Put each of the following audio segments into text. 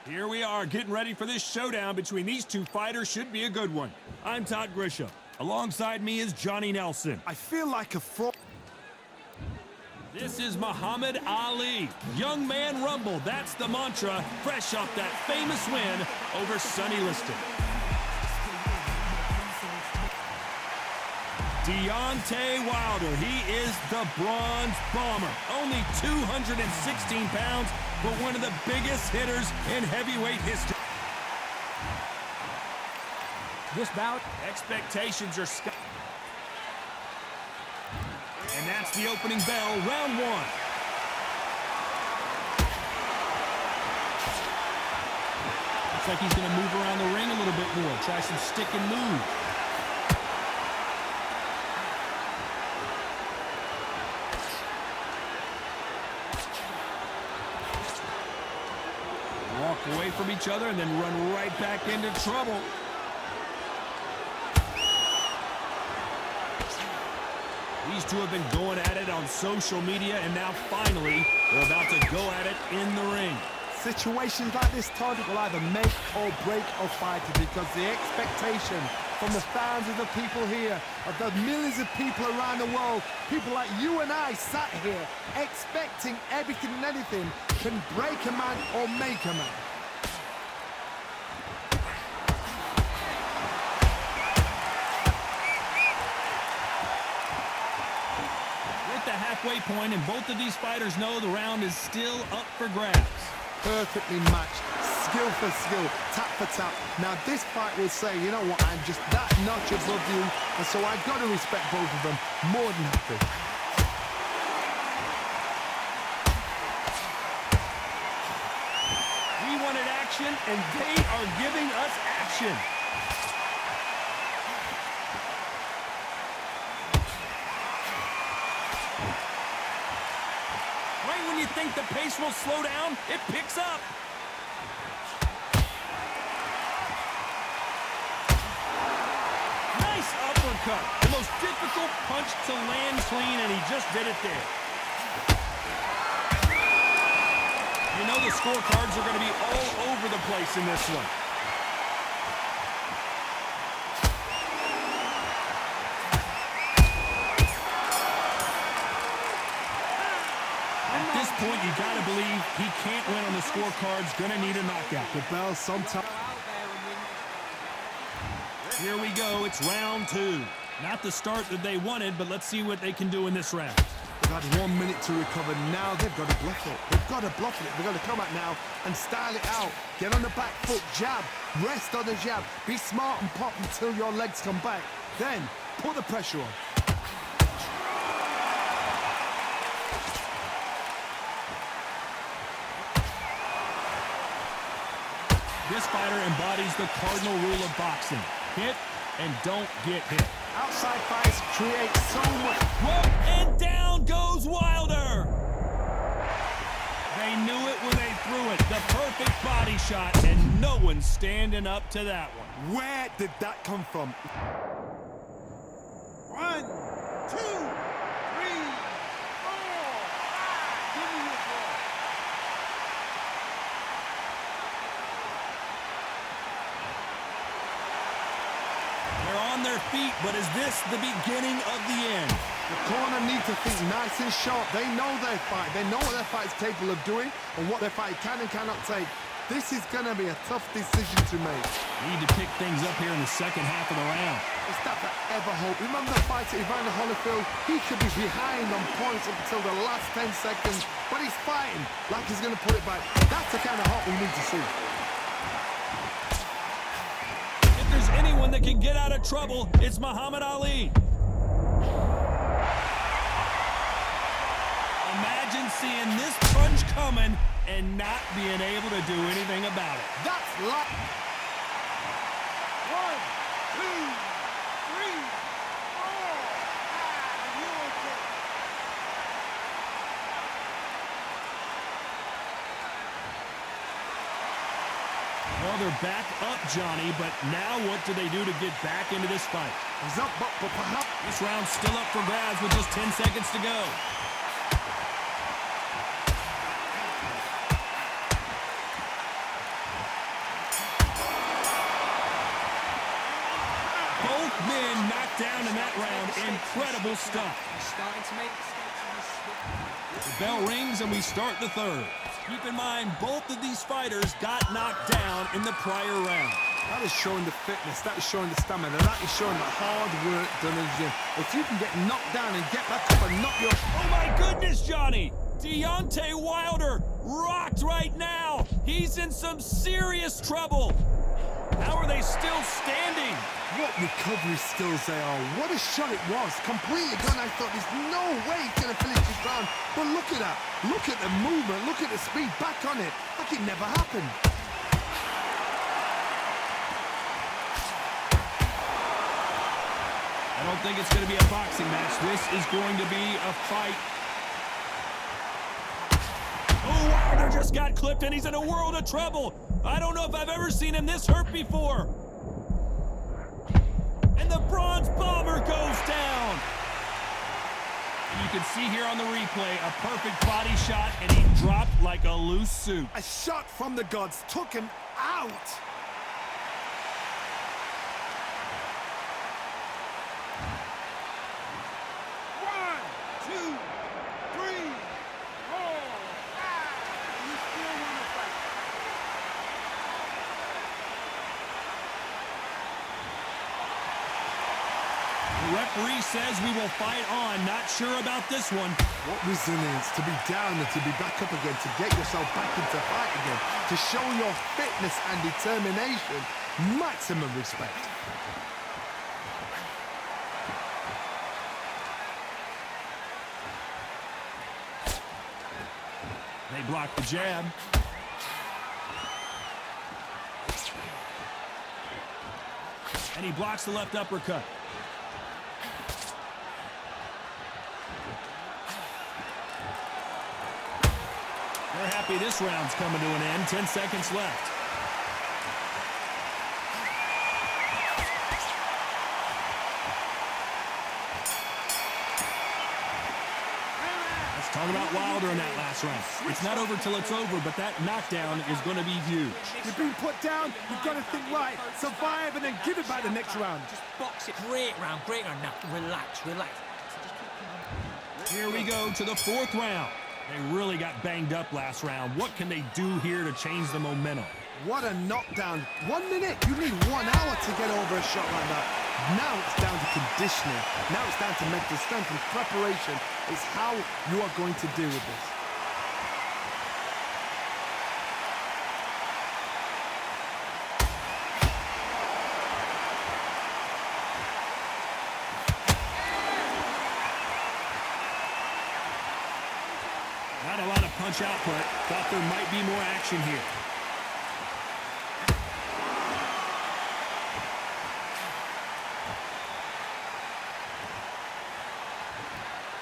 Here we are getting ready for this showdown between these two fighters. Should be a good one. I'm Todd Grisham. Alongside me is Johnny Nelson. I feel like a fraud. This is Muhammad Ali. Young man rumble, that's the mantra, fresh off that famous win over Sonny Liston. Deontay Wilder, he is the bronze bomber. Only 216 pounds, but one of the biggest hitters in heavyweight history. This bout, expectations are sky. And that's the opening bell, round one. Looks like he's going to move around the ring a little bit more, try some stick and move. Walk away from each other and then run right back into trouble. These two have been going at it on social media, and now finally they're about to go at it in the ring. Situations like this, Todd, will either make or break a fighter, because the expectation from the thousands of people here, of the millions of people around the world, people like you and I sat here expecting everything and anything, can break a man or make a man. Halfway point, and both of these fighters know the round is still up for grabs. Perfectly matched, skill for skill, tap for tap. Now this fight will say, you know what, I'm just that notch above you, and so I've got to respect both of them more than happy. We wanted action, and they are giving us action. When you think the pace will slow down, it picks up. Nice uppercut. The most difficult punch to land clean, and he just did it there. You know the scorecards are going to be all over the place in this one. At this point, you got to believe he can't win on the scorecards. Going to need a knockout. The bell sometime. Here we go. It's round two. Not the start that they wanted, but let's see what they can do in this round. They've had 1 minute to recover. Now they've got to bluff it. They've got to bluff it. They've got to come out now and style it out. Get on the back foot, jab, rest on the jab. Be smart and pop until your legs come back. Then put the pressure on. This fighter embodies the cardinal rule of boxing. Hit and don't get hit. Outside fights create so much. Whoa, and down goes Wilder. They knew it when they threw it. The perfect body shot, and no one's standing up to that one. Where did that come from? 1, 2, 3, 4, 5. Give me your ball. They're on their feet, but is this the beginning of the end? The corner need to think nice and sharp. They know their fight. They know what their fight is capable of doing and what their fight can and cannot take. This is going to be a tough decision to make. Need to pick things up here in the second half of the round. It's that forever hope. Remember the fight at Evander Holyfield? He could be behind on points up until the last 10 seconds, but he's fighting like he's going to put it back. That's the kind of hope we need to see. If there's anyone that can get out of trouble, it's Muhammad Ali. Imagine seeing this punch coming and not being able to do anything about it. That's luck. 1, 2, 3, 4, 5. You're okay. Well, they're back up, Johnny, but now what do they do to get back into this fight? He's up, but perhaps This round's still up for grabs with just 10 seconds to go. Both men knocked down in that round. Incredible stuff. The bell rings and we start the third. Keep in mind, both of these fighters got knocked down in the prior round. That is showing the fitness, that is showing the stamina, that is showing the hard work done in the gym. If you can get knocked down and get back up and knock your... Oh my goodness, Johnny! Deontay Wilder rocked right now. He's in some serious trouble. How are they still standing? What recovery skills they are. What a shot it was. Completely gone. I thought there's no way he's going to finish this round. But look at that. Look at the movement. Look at the speed. Back on it. Like it never happened. I don't think it's going to be a boxing match. This is going to be a fight. Oh, Wilder just got clipped and he's in a world of trouble. I don't know if I've ever seen him this hurt before. And the Bronze Bomber goes down. And you can see here on the replay a perfect body shot and he dropped like a loose suit. A shot from the gods took him out. The referee says we will fight on. Not sure about this one. What resilience to be down and to be back up again, to get yourself back into fight again, to show your fitness and determination. Maximum respect. They block the jab. And he blocks the left uppercut. They're happy this round's coming to an end. 10 seconds left. Let's talk about Wilder in that last round. It's not over till it's over, but that knockdown is going to be huge. You've been put down, you've got to think right, survive and then give it back the next round. Just box it. Great round. Now, relax. Here we go to the fourth round. They really got banged up last round. What can they do here to change the momentum? What a knockdown. 1 minute, you need 1 hour to get over a shot like that. Now it's down to conditioning. Now it's down to mental strength and preparation. It's how you are going to deal with this. Not a lot of punch output. Thought there might be more action here.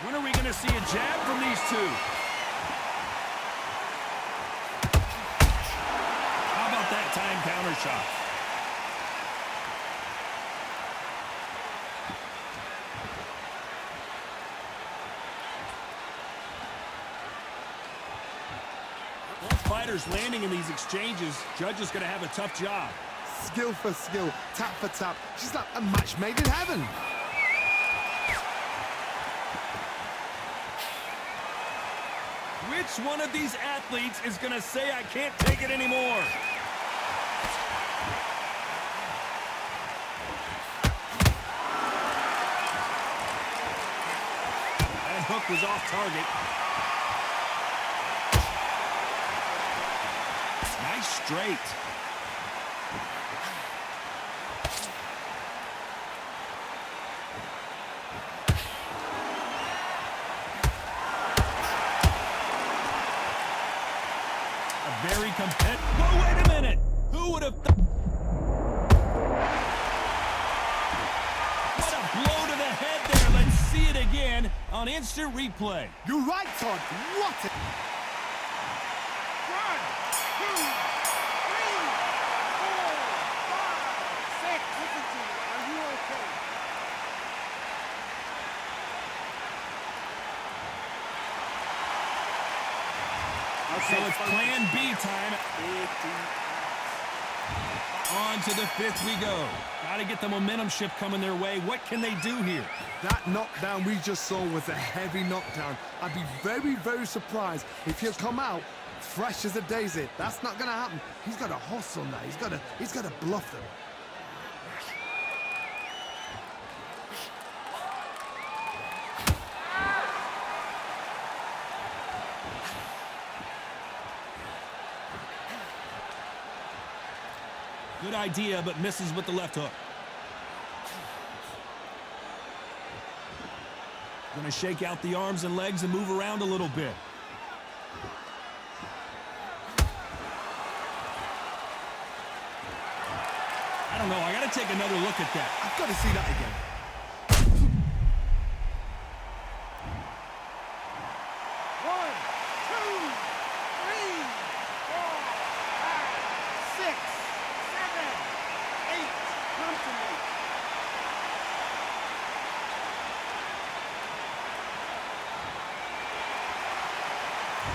When are we going to see a jab from these two? How about that time counter shot? Fighters landing in these exchanges, Judge is going to have a tough job. Skill for skill, tap for tap. She's like a match made in heaven. Which one of these athletes is going to say, I can't take it anymore? That hook was off target. Nice straight. A very competitive. Whoa, wait a minute. Who would have thought? What a blow to the head there. Let's see it again on instant replay. You're right, Todd. What a... 1, 2, 3, 4, 5, 6. Listen to me. Are you okay? So it's plan B time. On to the fifth we go. Got to get the momentum shift coming their way. What can they do here? That knockdown we just saw was a heavy knockdown. I'd be very, very surprised if he'll come out fresh as a daisy. That's not going to happen. He's got to hustle now. He's got to bluff them. Good idea, but misses with the left hook. Gonna shake out the arms and legs and move around a little bit. I don't know, I gotta take another look at that. I've got to see that again. 1, 2, 3, 4, 5, 6, 7, 8. Come to me.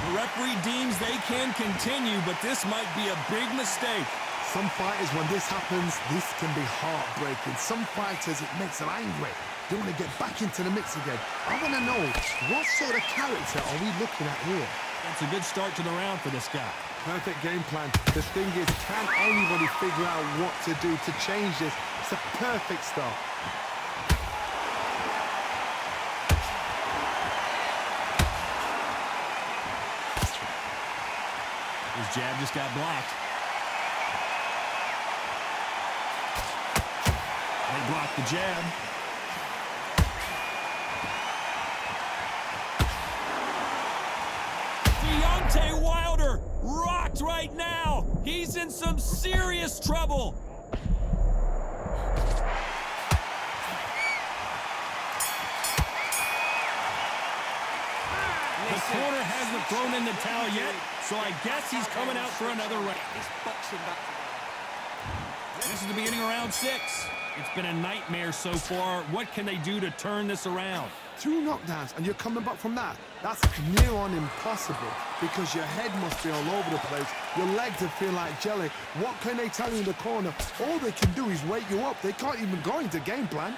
The referee deems they can continue, but this might be a big mistake. Some fighters, when this happens, this can be heartbreaking. Some fighters, it makes them angry. They want to get back into the mix again. I want to know, what sort of character are we looking at here? That's a good start to the round for this guy. Perfect game plan. The thing is, can anybody figure out what to do to change this? It's a perfect start. His jab just got blocked. They blocked the jab. Deontay Wilder rocked right now. He's in some serious trouble. The corner hasn't thrown in the towel yet, so I guess he's coming out for another round. It's boxing back together. This is the beginning of round 6. It's been a nightmare so far. What can they do to turn this around? 2 knockdowns and you're coming back from that. That's near on impossible because your head must be all over the place. Your legs will feel like jelly. What can they tell you in the corner? All they can do is wake you up. They can't even go into game plan.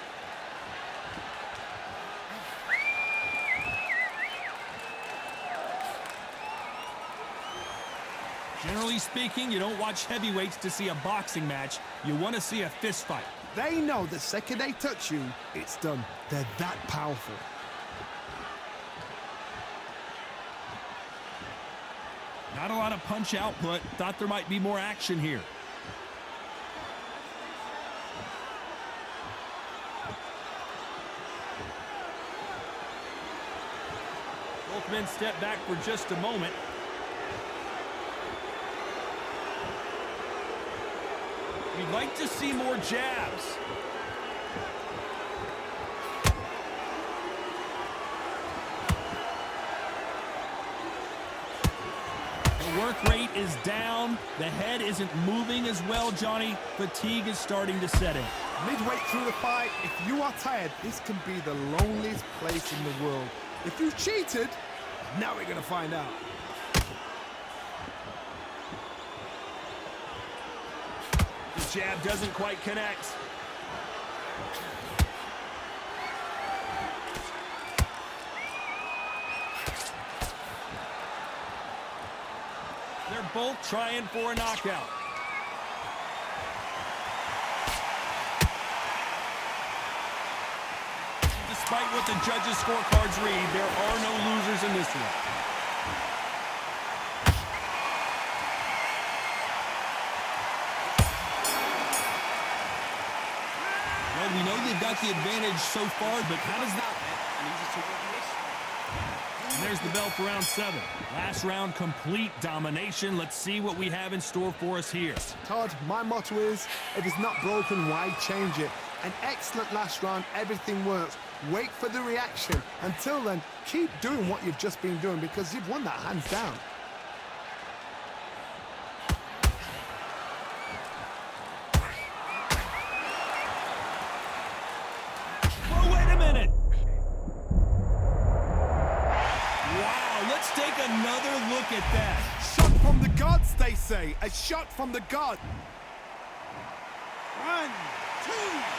Generally speaking, you don't watch heavyweights to see a boxing match. You want to see a fist fight. They know the second they touch you, it's done. They're that powerful. Not a lot of punch output. Thought there might be more action here. Both men step back for just a moment. We'd like to see more jabs. The work rate is down. The head isn't moving as well, Johnny. Fatigue is starting to set in. Midway through the fight, if you are tired, this can be the loneliest place in the world. If you cheated, now we're going to find out. The jab doesn't quite connect. They're both trying for a knockout. Despite what the judges' scorecards read, there are no losers in this one. Well, we know they've got the advantage so far, but how does that... And there's the bell for round 7. Last round, complete domination. Let's see what we have in store for us here. Todd, my motto is, if it's not broken, why change it? An excellent last round, everything works. Wait for the reaction. Until then, keep doing what you've just been doing because you've won that hands down. Oh, wait a minute! Wow, let's take another look at that. Shot from the gods, they say. A shot from the gods. 1, 2.